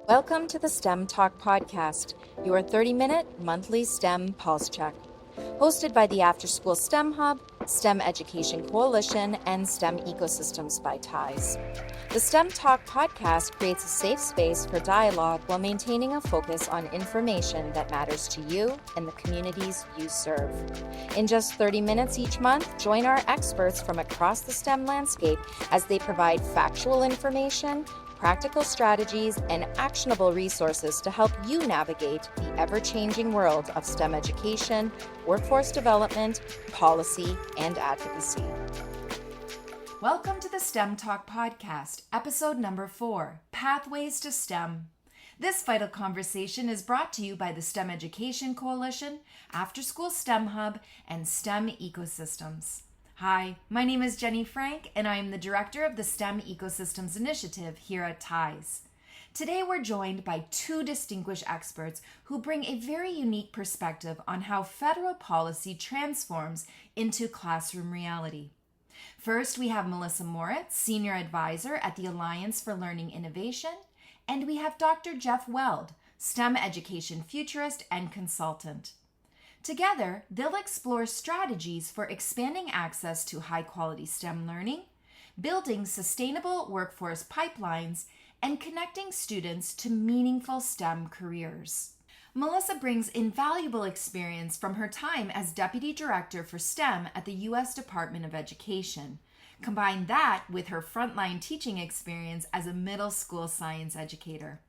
Welcome to the STEM Talk Podcast, your 30-minute monthly STEM pulse check. Hosted by the After School STEM Hub, STEM Education Coalition, and STEM Ecosystems by TIES. The STEM Talk Podcast creates a safe space for dialogue while maintaining a focus on information that matters to you and the communities you serve. In just 30 minutes each month, join our experts from across the STEM landscape as they provide factual information, practical strategies, and actionable resources to help you navigate the ever-changing world of STEM education, workforce development, policy, and advocacy. Welcome to the STEM Talk Podcast, episode number 4, Pathways to STEM. This vital conversation is brought to you by the STEM Education Coalition, After School STEM Hub, and STEM Ecosystems. Hi, my name is Jenny Frank, and I am the director of the STEM Ecosystems Initiative here at TIES. Today we're joined by two distinguished experts who bring a very unique perspective on how federal policy transforms into classroom reality. First, we have Melissa Moritz, Senior Advisor at the Alliance for Learning Innovation, and we have Dr. Jeff Weld, STEM Education Futurist and Consultant. Together, they'll explore strategies for expanding access to high-quality STEM learning, building sustainable workforce pipelines, and connecting students to meaningful STEM careers. Melissa brings invaluable experience from her time as Deputy Director for STEM at the U.S. Department of Education. Combine that with her frontline teaching experience as a middle school science educator.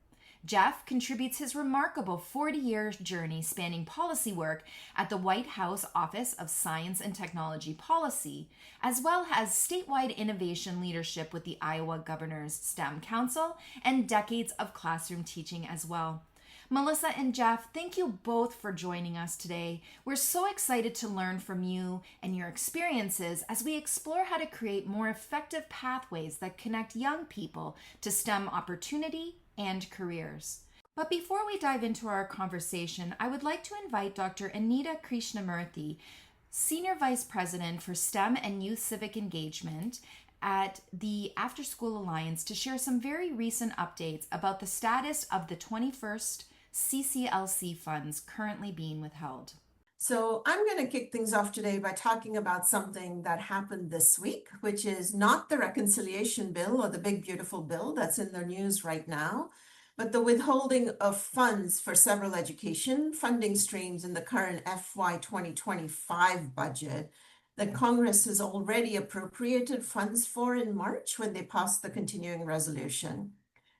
Jeff contributes his remarkable 40-year journey spanning policy work at the White House Office of Science and Technology Policy, as well as statewide innovation leadership with the Iowa Governor's STEM Council and decades of classroom teaching as well. Melissa and Jeff, thank you both for joining us today. We're so excited to learn from you and your experiences as we explore how to create more effective pathways that connect young people to STEM opportunity and careers. But before we dive into our conversation, I would like to invite Dr. Anita Krishnamurthy, Senior Vice President for STEM and Youth Civic Engagement at the After School Alliance, to share some very recent updates about the status of the 21st CCLC funds currently being withheld. So I'm going to kick things off today by talking about something that happened this week, which is not the reconciliation bill or the big beautiful bill that's in the news right now, but the withholding of funds for several education funding streams in the current FY 2025 budget that Congress has already appropriated funds for in March when they passed the continuing resolution.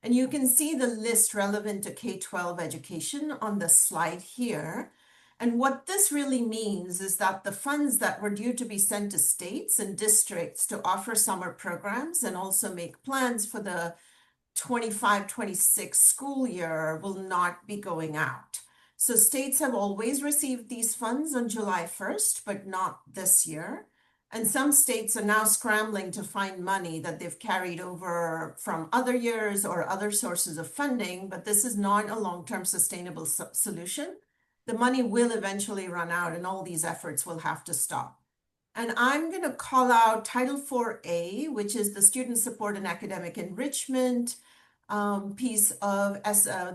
And you can see the list relevant to K-12 education on the slide here. And what this really means is that the funds that were due to be sent to states and districts to offer summer programs and also make plans for the 25-26 school year will not be going out. So states have always received these funds on July 1st, but not this year. And some states are now scrambling to find money that they've carried over from other years or other sources of funding, but this is not a long-term sustainable solution. The money will eventually run out and all these efforts will have to stop. And I'm going to call out Title 4A, which is the Student Support and Academic Enrichment piece of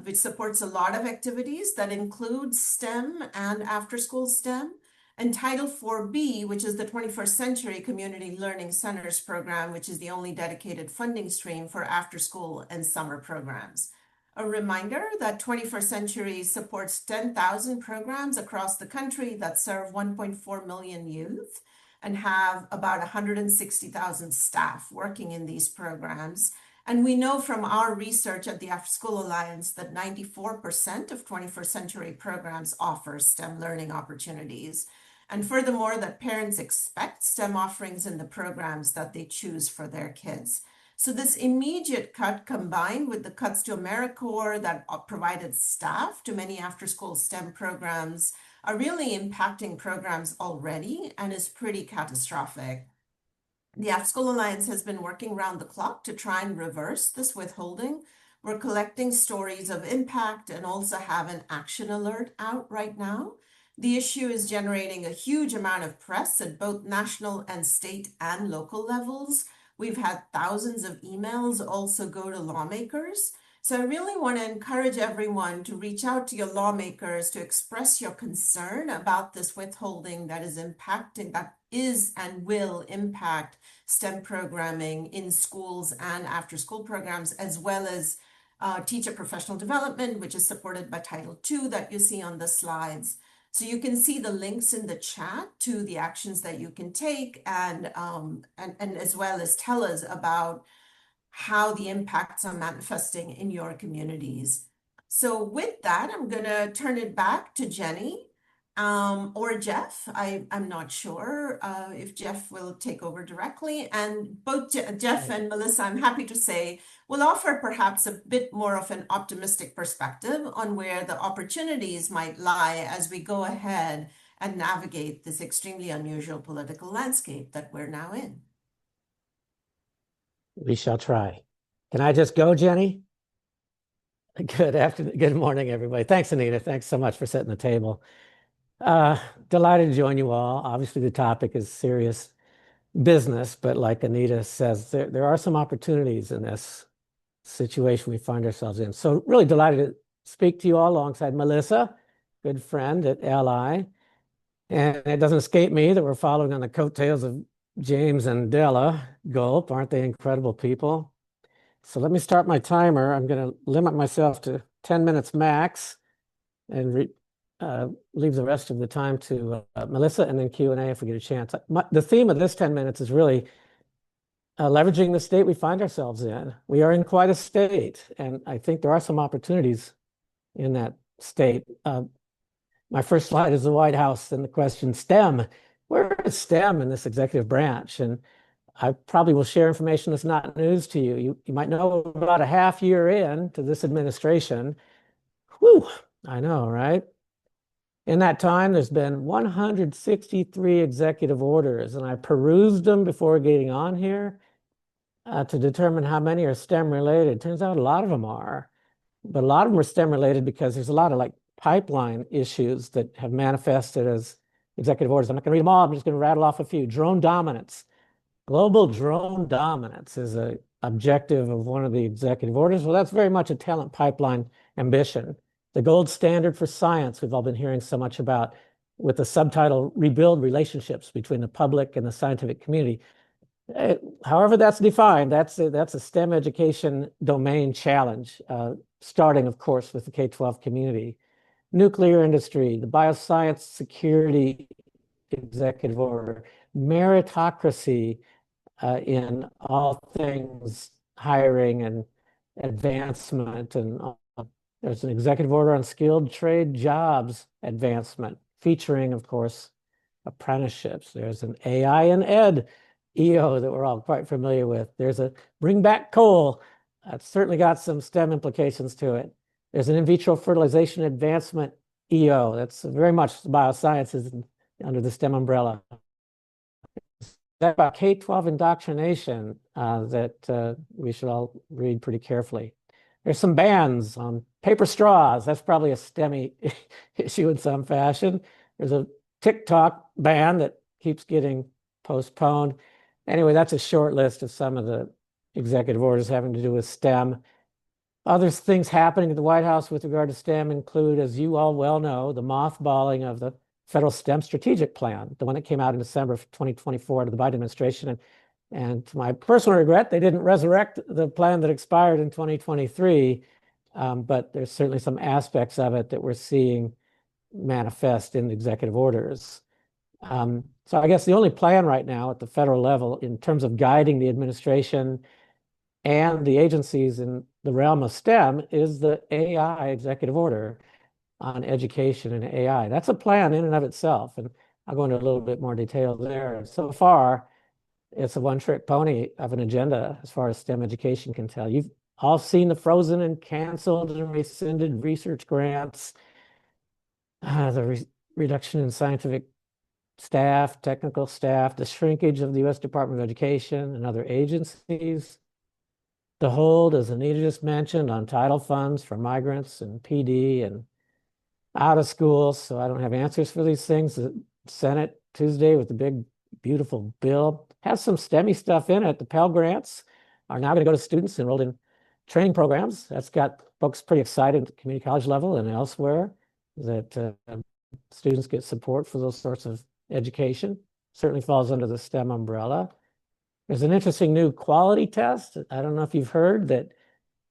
which supports a lot of activities that include STEM and after-school STEM, and Title 4B, which is the 21st Century Community Learning Centers program, which is the only dedicated funding stream for after-school and summer programs. A reminder that 21st Century supports 10,000 programs across the country that serve 1.4 million youth and have about 160,000 staff working in these programs. And we know from our research at the After School Alliance that 94% of 21st Century programs offer STEM learning opportunities. And furthermore, that parents expect STEM offerings in the programs that they choose for their kids. So this immediate cut, combined with the cuts to AmeriCorps that provided staff to many after-school STEM programs, are really impacting programs already and is pretty catastrophic. The After School Alliance has been working round the clock to try and reverse this withholding. We're collecting stories of impact and also have an action alert out right now. The issue is generating a huge amount of press at both national and state and local levels. We've had thousands of emails also go to lawmakers. So I really want to encourage everyone to reach out to your lawmakers to express your concern about this withholding that is and will impact STEM programming in schools and after school programs, as well as teacher professional development, which is supported by Title II that you see on the slides. So you can see the links in the chat to the actions that you can take and as well as tell us about how the impacts are manifesting in your communities. So with that, I'm going to turn it back to Jenny or Jeff. I'm not sure if Jeff will take over directly. And both Jeff and Melissa, I'm happy to say, will offer perhaps a bit more of an optimistic perspective on where the opportunities might lie as we go ahead and navigate this extremely unusual political landscape that we're now in. We shall try. Can I just go, Jenny? Good morning, everybody. Thanks, Anita. Thanks so much for setting the table. Delighted to join you all. Obviously, the topic is serious business, but like Anita says, there are some opportunities in this situation we find ourselves in. So really delighted to speak to you all alongside Melissa, good friend at LI. And it doesn't escape me that we're following on the coattails of James and Della Gulp. Aren't they incredible people? So let me start my timer. I'm going to limit myself to 10 minutes max and leave the rest of the time to Melissa and then Q&A if we get a chance. The theme of this 10 minutes is really leveraging the state we find ourselves in. We are in quite a state, and I think there are some opportunities in that state. My first slide is the White House and the question STEM. Where is STEM in this executive branch? And I probably will share information that's not news to you. You might know about a half year in to this administration. Whew, I know, right? In that time, there's been 163 executive orders, and I perused them before getting on here to determine how many are STEM related. Turns out a lot of them are, but a lot of them are STEM related because there's a lot of like pipeline issues that have manifested as executive orders. I'm not going to read them all. I'm just going to rattle off a few. Drone dominance. Global drone dominance is an objective of one of the executive orders. Well, that's very much a talent pipeline ambition. The gold standard for science we've all been hearing so much about with the subtitle, Rebuild Relationships Between the Public and the Scientific Community. However that's defined, that's a STEM education domain challenge, starting, of course, with the K-12 community. Nuclear industry, the bioscience security executive order, meritocracy in all things hiring and advancement, and there's an executive order on skilled trade jobs advancement, featuring, of course, apprenticeships. There's an AI and Ed EO that we're all quite familiar with. There's a bring back coal. That's certainly got some STEM implications to it. There's an in vitro fertilization advancement EO. That's very much biosciences under the STEM umbrella. That about K-12 indoctrination that we should all read pretty carefully. There's some bans on paper straws. That's probably a STEMmy issue in some fashion. There's a TikTok ban that keeps getting postponed. Anyway, that's a short list of some of the executive orders having to do with STEM. Other things happening at the White House with regard to STEM include, as you all well know, the mothballing of the federal STEM strategic plan, the one that came out in December of 2024 to the Biden administration. And to my personal regret, they didn't resurrect the plan that expired in 2023, but there's certainly some aspects of it that we're seeing manifest in the executive orders. So I guess the only plan right now at the federal level in terms of guiding the administration and the agencies in the realm of STEM is the AI executive order on education and AI. That's a plan in and of itself, and I'll go into a little bit more detail there. So far, it's a one-trick pony of an agenda as far as STEM education can tell. You've all seen the frozen and canceled and rescinded research grants, the reduction in scientific staff, technical staff, the shrinkage of the U.S. Department of Education and other agencies, the hold, as Anita just mentioned, on title funds for migrants and PD and out of school. So I don't have answers for these things. The Senate Tuesday with the big, beautiful bill has some STEMmy stuff in it. The Pell Grants are now going to go to students enrolled in training programs. That's got folks pretty excited at the community college level and elsewhere that students get support for those sorts of education. Certainly falls under the STEM umbrella. There's an interesting new quality test. I don't know if you've heard that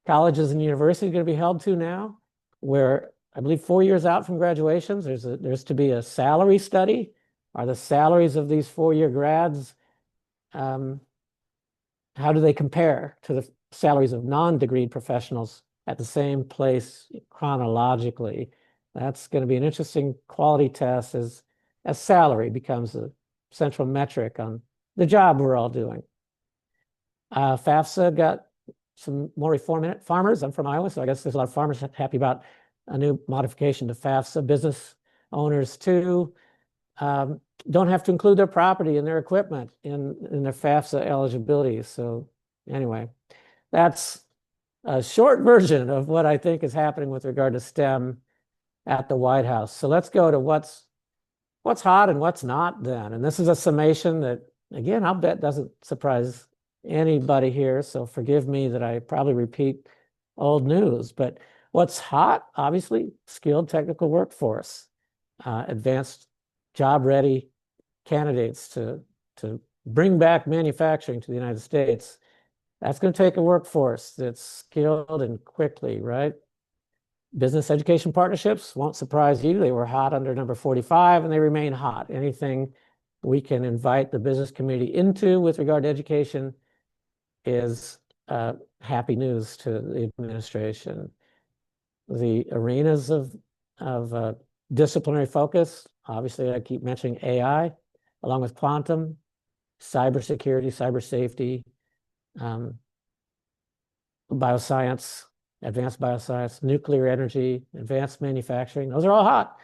colleges and universities are going to be held to now, where I believe 4 years out from graduations, there's to be a salary study. Are the salaries of these 4-year grads, how do they compare to the salaries of non-degreed professionals at the same place chronologically? That's going to be an interesting quality test as salary becomes a central metric on the job we're all doing. FAFSA got some more reform in it. Farmers, I'm from Iowa, so I guess there's a lot of farmers happy about a new modification to FAFSA. Business owners too don't have to include their property and their equipment in their FAFSA eligibility. So anyway, that's a short version of what I think is happening with regard to STEM at the White House. So let's go to what's hot and what's not then. And this is a summation that, again, I'll bet doesn't surprise anybody here. So forgive me that I probably repeat old news. But what's hot, obviously, skilled technical workforce, advanced job-ready candidates to bring back manufacturing to the United States. That's going to take a workforce that's skilled and quickly, right? Business education partnerships won't surprise you. They were hot under number 45 and they remain hot. Anything we can invite the business community into with regard to education is happy news to the administration. The arenas of disciplinary focus, obviously I keep mentioning AI, along with quantum, cybersecurity, cyber safety, bioscience, advanced bioscience, nuclear energy, advanced manufacturing. Those are all hot,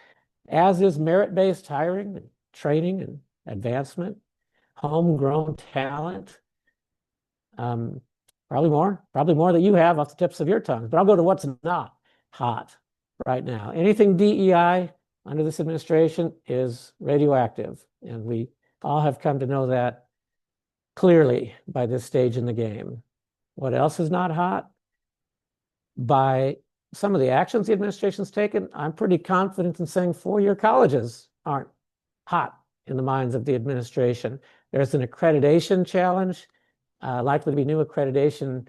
as is merit-based hiring, and training, and advancement, homegrown talent. Probably more that you have off the tips of your tongues. But I'll go to what's not hot right now. Anything DEI under this administration is radioactive, and we all have come to know that clearly by this stage in the game. What else is not hot? By some of the actions the administration's taken, I'm pretty confident in saying 4-year colleges aren't hot in the minds of the administration. There's an accreditation challenge, likely to be new accreditation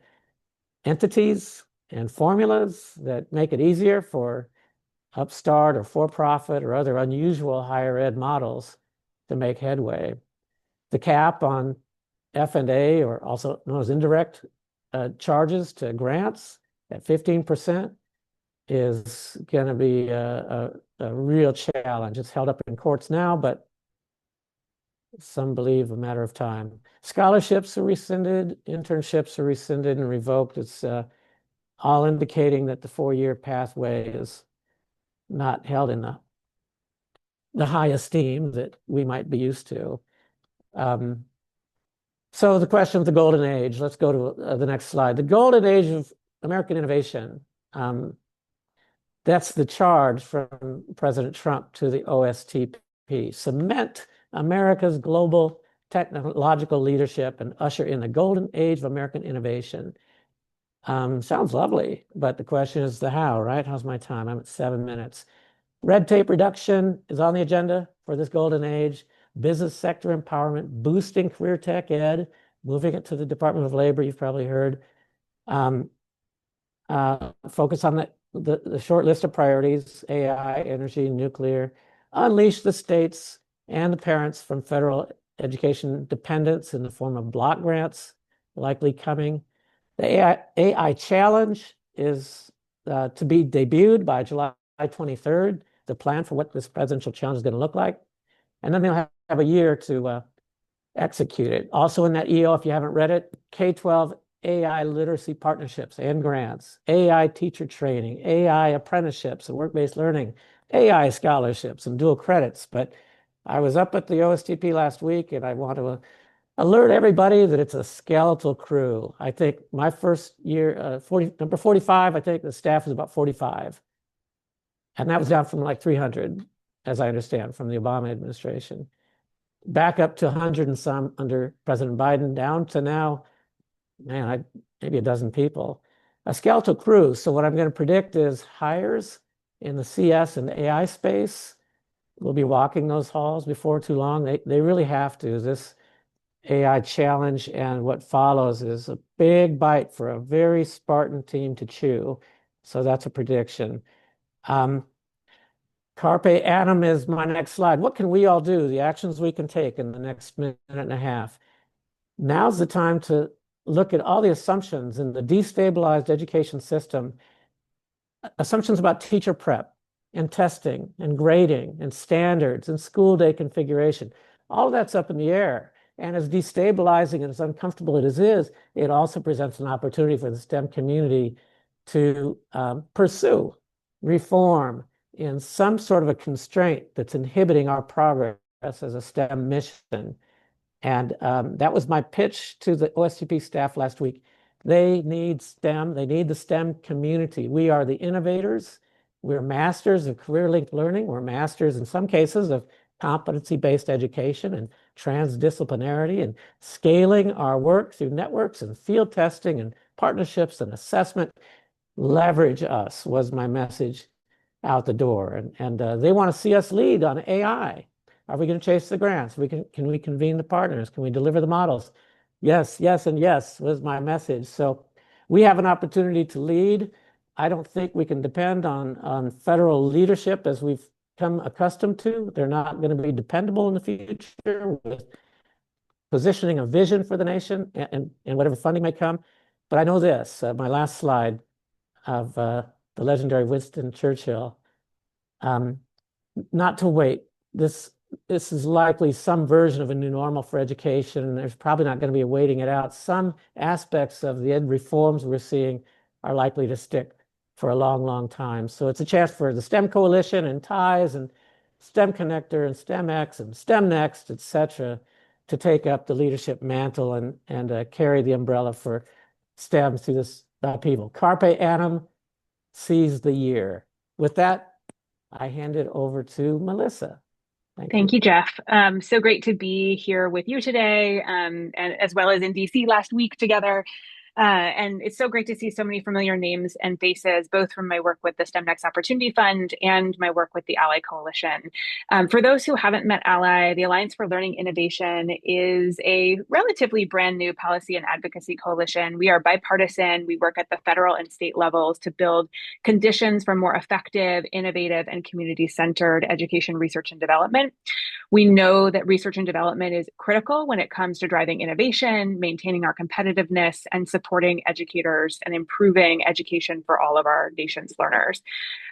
entities and formulas that make it easier for upstart or for-profit or other unusual higher ed models to make headway. The cap on F&A, or also known as indirect charges to grants at 15%, is going to be a real challenge. It's held up in courts now, but some believe a matter of time. Scholarships are rescinded, internships are rescinded and revoked. It's all indicating that the 4-year pathway is not held in the high esteem that we might be used to. So the question of the golden age, let's go to the next slide. The golden age of American innovation. That's the charge from President Trump to the OSTP. Cement America's global technological leadership and usher in the golden age of American innovation. Sounds lovely, but the question is the how, right? How's my time? I'm at 7 minutes. Red tape reduction is on the agenda for this golden age. Business sector empowerment, boosting career tech ed, moving it to the Department of Labor, you've probably heard. Focus on the short list of priorities: AI, energy, nuclear. Unleash the states and the parents from federal education dependence in the form of block grants, likely coming. The AI challenge is to be debuted by July 23rd, the plan for what this presidential challenge is going to look like. And then they'll have a year to execute it. Also in that EO, if you haven't read it, K-12 AI literacy partnerships and grants, AI teacher training, AI apprenticeships and work-based learning, AI scholarships and dual credits. But I was up at the OSTP last week, and I want to alert everybody that it's a skeletal crew. I think my first year, number 45, I think the staff was about 45. And that was down from like 300, as I understand, from the Obama administration. Back up to 100 and some under President Biden, down to now, man, maybe a dozen people. a skeletal crew. So what I'm going to predict is hires in the CS and AI space will be walking those halls before too long. They really have to. This AI challenge and what follows is a big bite for a very Spartan team to chew. So that's a prediction. Carpe Anum is my next slide. What can we all do? The actions we can take in the next minute and a half. Now's the time to look at all the assumptions in the destabilized education system, assumptions about teacher prep and testing and grading and standards and school day configuration. All of that's up in the air. And as destabilizing and as uncomfortable as it is, it also presents an opportunity for the STEM community to pursue reform in some sort of a constraint that's inhibiting our progress as a STEM mission. And that was my pitch to the OSTP staff last week. They need STEM. They need the STEM community. We are the innovators. We're masters of career-linked learning. We're masters, in some cases, of competency-based education and transdisciplinarity and scaling our work through networks and field testing and partnerships and assessment. Leverage us was my message out the door. And they want to see us lead on AI. Are we going to chase the grants? Can we convene the partners? Can we deliver the models? Yes, yes, and yes was my message. So we have an opportunity to lead. I don't think we can depend on federal leadership as we've come accustomed to. They're not going to be dependable in the future with positioning a vision for the nation and whatever funding may come. But I know this, my last slide of the legendary Winston Churchill, not to wait. This is likely some version of a new normal for education. There's probably not going to be a waiting it out. Some aspects of the ed reforms we're seeing are likely to stick for a long, long time. So it's a chance for the STEM Coalition and TIES and STEM Connector and STEMX and STEM Next, et cetera, to take up the leadership mantle and carry the umbrella for STEM through this upheaval. Carpe Anum, seize the year. With that, I hand it over to Melissa. Thank you, Jeff. So great to be here with you today, and as well as in DC last week together. And it's so great to see so many familiar names and faces, both from my work with the STEM Next Opportunity Fund and my work with the Ally Coalition. For those who haven't met Ally, the Alliance for Learning Innovation is a relatively brand new policy and advocacy coalition. We are bipartisan. We work at the federal and state levels to build conditions for more effective, innovative, and community-centered education research and development. We know that research and development is critical when it comes to driving innovation, maintaining our competitiveness, and supporting educators and improving education for all of our nation's learners.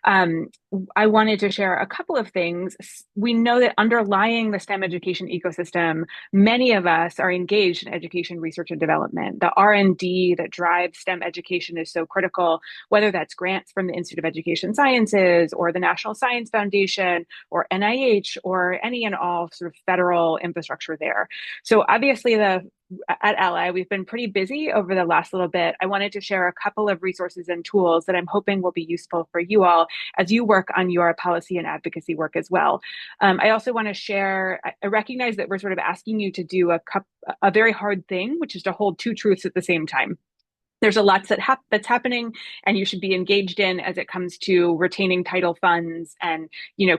I wanted to share a couple of things. We know that underlying the STEM education ecosystem, many of us are engaged in education research and development. The R&D that drives STEM education is so critical, whether that's grants from the Institute of Education Sciences or the National Science Foundation or NIH or any and all sort of federal infrastructure there. So obviously at Ally, we've been pretty busy over the last little bit. I wanted to share a couple of resources and tools that I'm hoping will be useful for you all as you work on your policy and advocacy work as well. I also want to share, I recognize that we're sort of asking you to do a very hard thing, which is to hold two truths at the same time. There's a lot that's happening, and you should be engaged in as it comes to retaining title funds and,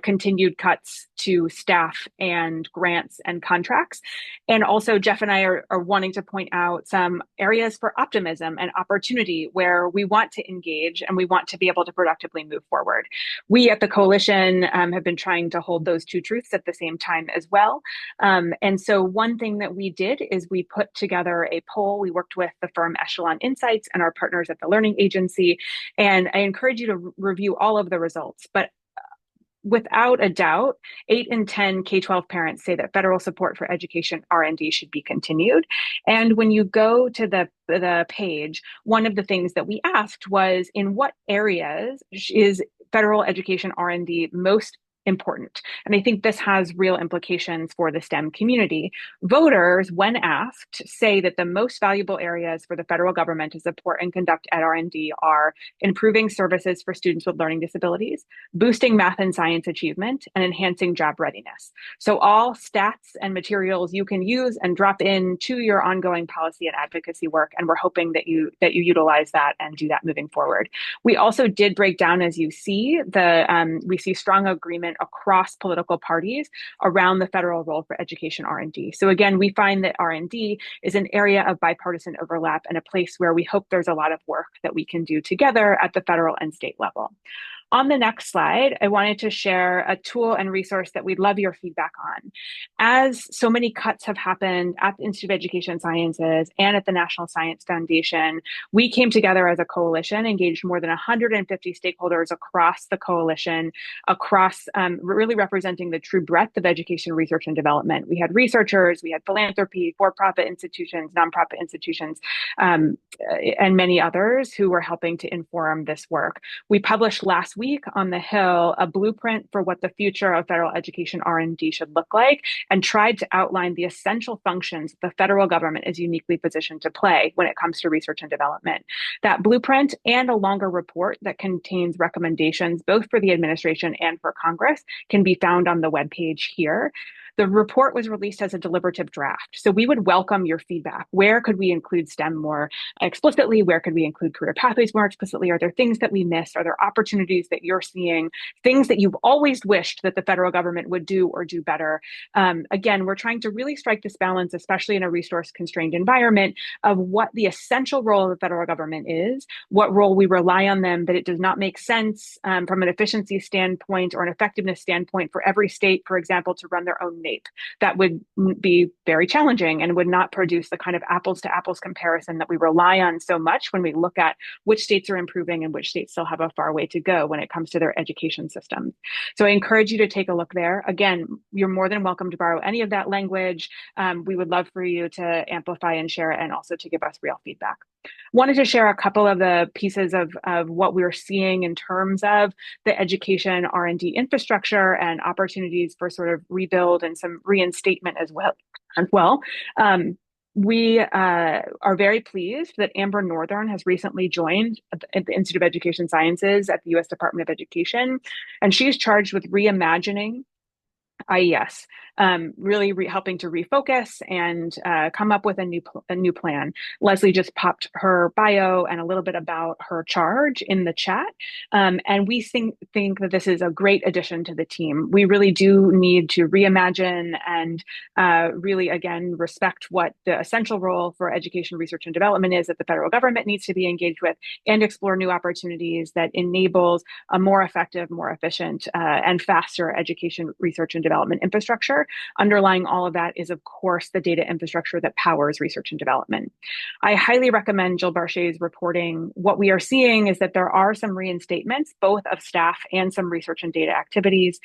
continued cuts to staff and grants and contracts. And also, Jeff and I are wanting to point out some areas for optimism and opportunity where we want to engage and we want to be able to productively move forward. We at the coalition have been trying to hold those two truths at the same time as well. And so one thing that we did is we put together a poll. We worked with the firm Echelon Insights and our partners at the Learning Agency. And I encourage you to review all of the results. But without a doubt, 8 in 10 K-12 parents say that federal support for education R&D should be continued. And when you go to the page, one of the things that we asked was, in what areas is federal education R&D most important. And I think this has real implications for the STEM community. Voters, when asked, say that the most valuable areas for the federal government to support and conduct ed R&D are improving services for students with learning disabilities, boosting math and science achievement, and enhancing job readiness. So all stats and materials you can use and drop into your ongoing policy and advocacy work, and we're hoping that you utilize that and do that moving forward. We also did break down, as you see, we see strong agreement across political parties around the federal role for education R&D. So again, we find that R&D is an area of bipartisan overlap and a place where we hope there's a lot of work that we can do together at the federal and state level. On the next slide, I wanted to share a tool and resource that we'd love your feedback on. As so many cuts have happened at the Institute of Education Sciences and at the National Science Foundation, we came together as a coalition, engaged more than 150 stakeholders across the coalition, really representing the true breadth of education research and development. We had researchers, we had philanthropy, for-profit institutions, nonprofit institutions, and many others who were helping to inform this work. We published last week on the Hill a blueprint for what the future of federal education R&D should look like, and tried to outline the essential functions the federal government is uniquely positioned to play when it comes to research and development. That blueprint and a longer report that contains recommendations both for the administration and for Congress can be found on the webpage here. The report was released as a deliberative draft. So we would welcome your feedback. Where could we include STEM more explicitly? Where could we include career pathways more explicitly? Are there things that we missed? Are there opportunities that you're seeing? Things that you've always wished that the federal government would do or do better? Again, we're trying to really strike this balance, especially in a resource-constrained environment, of what the essential role of the federal government is, what role we rely on them, that it does not make sense from an efficiency standpoint or an effectiveness standpoint for every state, for example, to run their own NAEP. That would be very challenging and would not produce the kind of apples to apples comparison that we rely on so much when we look at which states are improving and which states still have a far way to go when it comes to their education systems. So I encourage you to take a look there. Again, you're more than welcome to borrow any of that language. We would love for you to amplify and share it, and also to give us real feedback. Wanted to share a couple of the pieces of what we're seeing in terms of the education R&D infrastructure and opportunities for sort of rebuild and some reinstatement as well. We are very pleased that Amber Northern has recently joined the Institute of Education Sciences at the U.S. Department of Education, and she's charged with reimagining IES, really helping to refocus and come up with a new plan. Leslie just popped her bio and a little bit about her charge in the chat, and we think that this is a great addition to the team. We really do need to reimagine and really, again, respect what the essential role for education research and development is that the federal government needs to be engaged with, and explore new opportunities that enables a more effective, more efficient, and faster education research and development infrastructure. Underlying all of that is, of course, the data infrastructure that powers research and development. I highly recommend Jill Barchet's reporting. What we are seeing is that there are some reinstatements, both of staff and some research and data activities.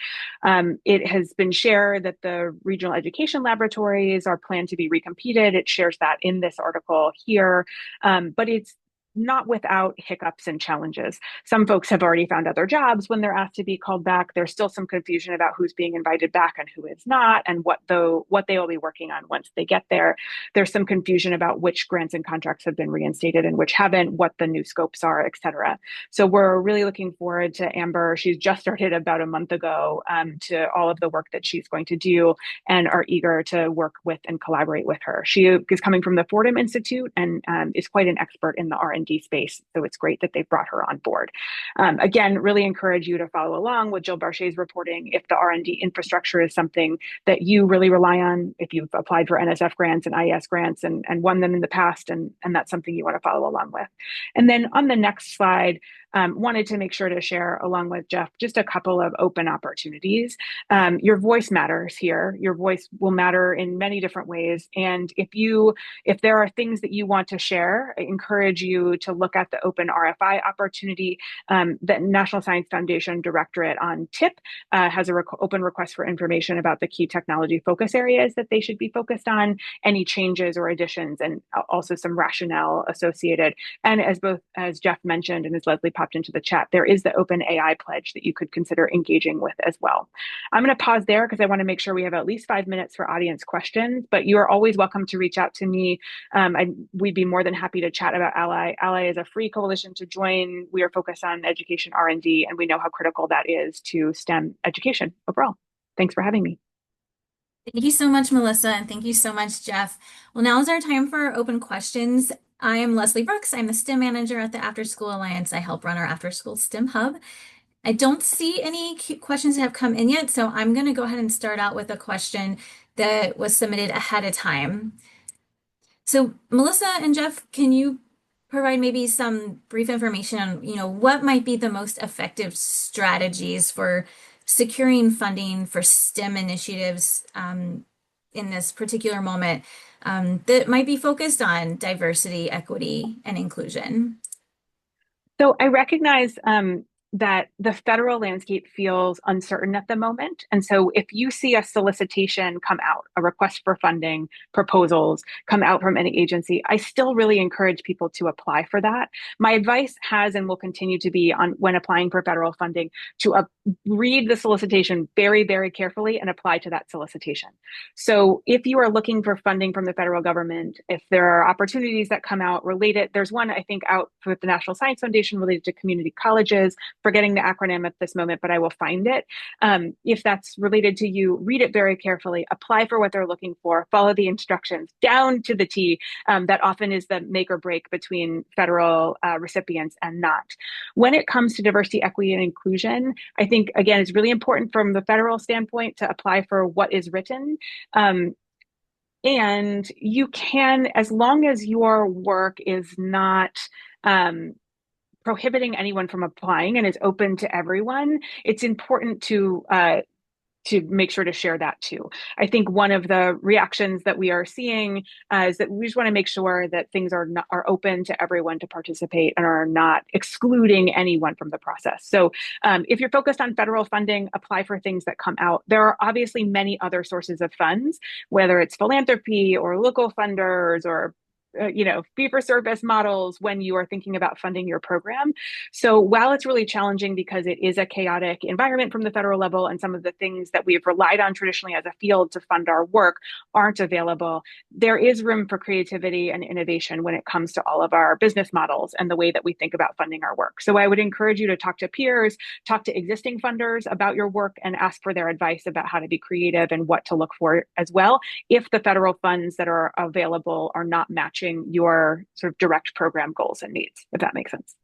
It has been shared that the regional education laboratories are planned to be recompeted. It shares that in this article here, but it's not without hiccups and challenges. Some folks have already found other jobs when they're asked to be called back. There's still some confusion about who's being invited back and who is not, and what they will be working on once they get there. There's some confusion about which grants and contracts have been reinstated and which haven't, what the new scopes are, et cetera. So we're really looking forward to Amber. She's just started about a month ago, to all of the work that she's going to do, and are eager to work with and collaborate with her. She is coming from the Fordham Institute and is quite an expert in the R&D space. So it's great that they've brought her on board. Again, really encourage you to follow along with Jill Barchet's reporting if the R&D infrastructure is something that you really rely on, if you've applied for NSF grants and IES grants and won them in the past, and that's something you want to follow along with. And then on the next slide, wanted to make sure to share along with Jeff just a couple of open opportunities. Your voice matters here. Your voice will matter in many different ways. And if there are things that you want to share, I encourage you to look at the open RFI opportunity. The National Science Foundation Directorate on TIP has an open request for information about the key technology focus areas that they should be focused on, any changes or additions, and also some rationale associated. And as Jeff mentioned and as Leslie popped into the chat, there is the Open AI pledge that you could consider engaging with as well. I'm going to pause there because I want to make sure we have at least 5 minutes for audience questions, but you are always welcome to reach out to me. We'd be more than happy to chat about Ally. Ally is a free coalition to join. We are focused on education R&D, and we know how critical that is to STEM education overall. Thanks for having me. Thank you so much, Melissa, and thank you so much, Jeff. Well, now is our time for open questions. I am Leslie Brooks. I'm the STEM manager at the After School Alliance. I help run our After School STEM Hub. I don't see any questions that have come in yet, so I'm going to go ahead and start out with a question that was submitted ahead of time. So, Melissa and Jeff, can you provide maybe some brief information on, what might be the most effective strategies for securing funding for STEM initiatives in this particular moment that might be focused on diversity, equity, and inclusion? So I recognize that the federal landscape feels uncertain at the moment. And so if you see a solicitation come out, a request for funding, proposals come out from any agency, I still really encourage people to apply for that. My advice has and will continue to be on when applying for federal funding to read the solicitation very, very carefully and apply to that solicitation. So if you are looking for funding from the federal government, if there are opportunities that come out related, there's one I think out with the National Science Foundation related to community colleges, forgetting the acronym at this moment, but I will find it. If that's related to you, read it very carefully, apply for what they're looking for, follow the instructions down to the T. That often is the make or break between federal recipients and not. When it comes to diversity, equity, and inclusion, I think, again, it's really important from the federal standpoint to apply for what is written. And you can, as long as your work is not prohibiting anyone from applying and is open to everyone, it's important to make sure to share that too. I think one of the reactions that we are seeing is that we just want to make sure that things are open to everyone to participate and are not excluding anyone from the process. So if you're focused on federal funding, apply for things that come out. There are obviously many other sources of funds, whether it's philanthropy or local funders or fee-for-service models when you are thinking about funding your program. So while it's really challenging because it is a chaotic environment from the federal level and some of the things that we've relied on traditionally as a field to fund our work aren't available, there is room for creativity and innovation when it comes to all of our business models and the way that we think about funding our work. So I would encourage you to talk to peers, talk to existing funders about your work, and ask for their advice about how to be creative and what to look for as well, if the federal funds that are available are not matching your sort of direct program goals and needs, if that makes sense.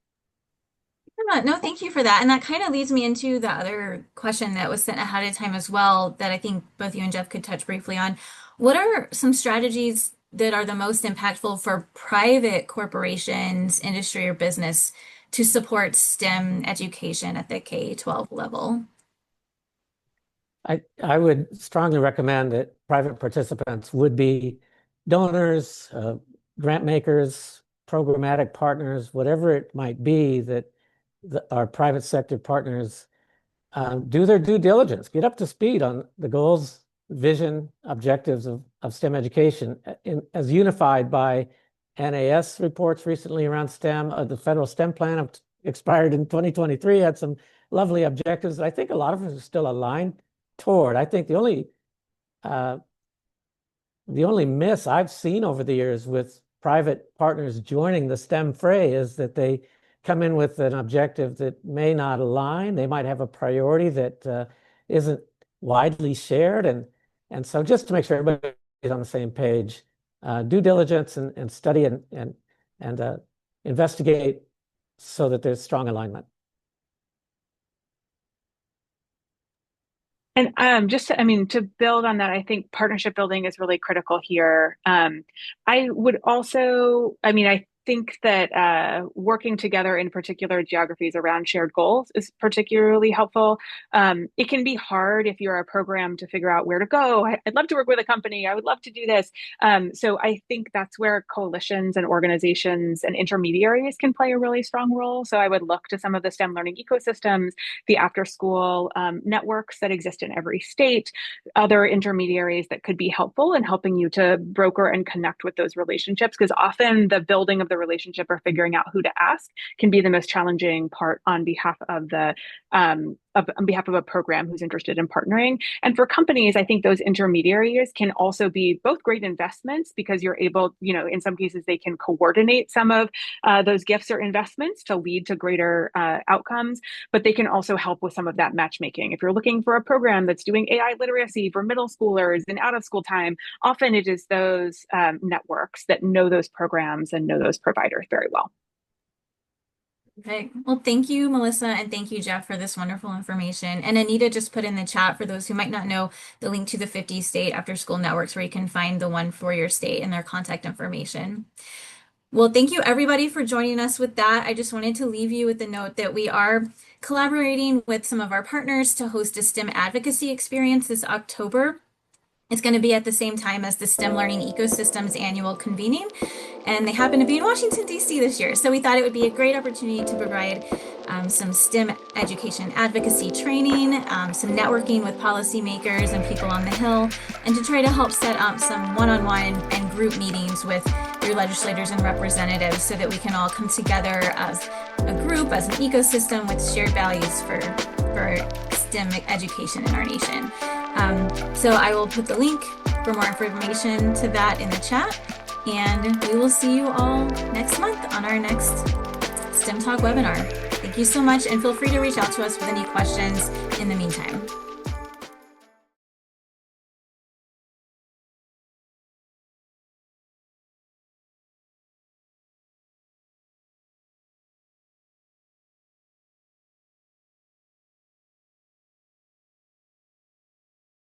No, thank you for that. And that kind of leads me into the other question that was sent ahead of time as well, that I think both you and Jeff could touch briefly on. What are some strategies that are the most impactful for private corporations, industry, or business to support STEM education at the K-12 level? I would strongly recommend that private participants would be donors, grant makers, programmatic partners, whatever it might be, that our private sector partners do their due diligence, get up to speed on the goals, vision, objectives of STEM education as unified by NAS reports recently around STEM. The federal STEM plan expired in 2023, had some lovely objectives that I think a lot of us are still aligned toward. I think the only miss I've seen over the years with private partners joining the STEM fray is that they come in with an objective that may not align. They might have a priority that isn't widely shared. And so just to make sure everybody is on the same page, due diligence and study and investigate so that there's strong alignment. And to build on that, I think partnership building is really critical here. I would also, I think that working together in particular geographies around shared goals is particularly helpful. It can be hard if you're a program to figure out where to go. I'd love to work with a company. I would love to do this. So I think that's where coalitions and organizations and intermediaries can play a really strong role. So I would look to some of the STEM learning ecosystems, the after school networks that exist in every state, other intermediaries that could be helpful in helping you to broker and connect with those relationships, because often the building of the the relationship or figuring out who to ask can be the most challenging part on behalf of the on behalf of a program who's interested in partnering. And for companies, I think those intermediaries can also be both great investments because you're able, in some cases, they can coordinate some of those gifts or investments to lead to greater outcomes, but they can also help with some of that matchmaking. If you're looking for a program that's doing AI literacy for middle schoolers in out of school time, often it is those networks that know those programs and know those providers very well. Okay. Well, thank you, Melissa, and thank you, Jeff, for this wonderful information. And Anita just put in the chat, for those who might not know, the link to the 50 state after school networks where you can find the one for your state and their contact information. Well, thank you, everybody, for joining us with that. I just wanted to leave you with the note that we are collaborating with some of our partners to host a STEM advocacy experience this October. It's going to be at the same time as the STEM Learning Ecosystems annual convening, and they happen to be in Washington, D.C. this year. So we thought it would be a great opportunity to provide some STEM education advocacy training, some networking with policymakers and people on the Hill, and to try to help set up some one-on-one and group meetings with your legislators and representatives so that we can all come together as a group, as an ecosystem with shared values for STEM education in our nation. So I will put the link for more information to that in the chat, and we will see you all next month on our next STEM Talk webinar. Thank you so much, and feel free to reach out to us with any questions in the meantime.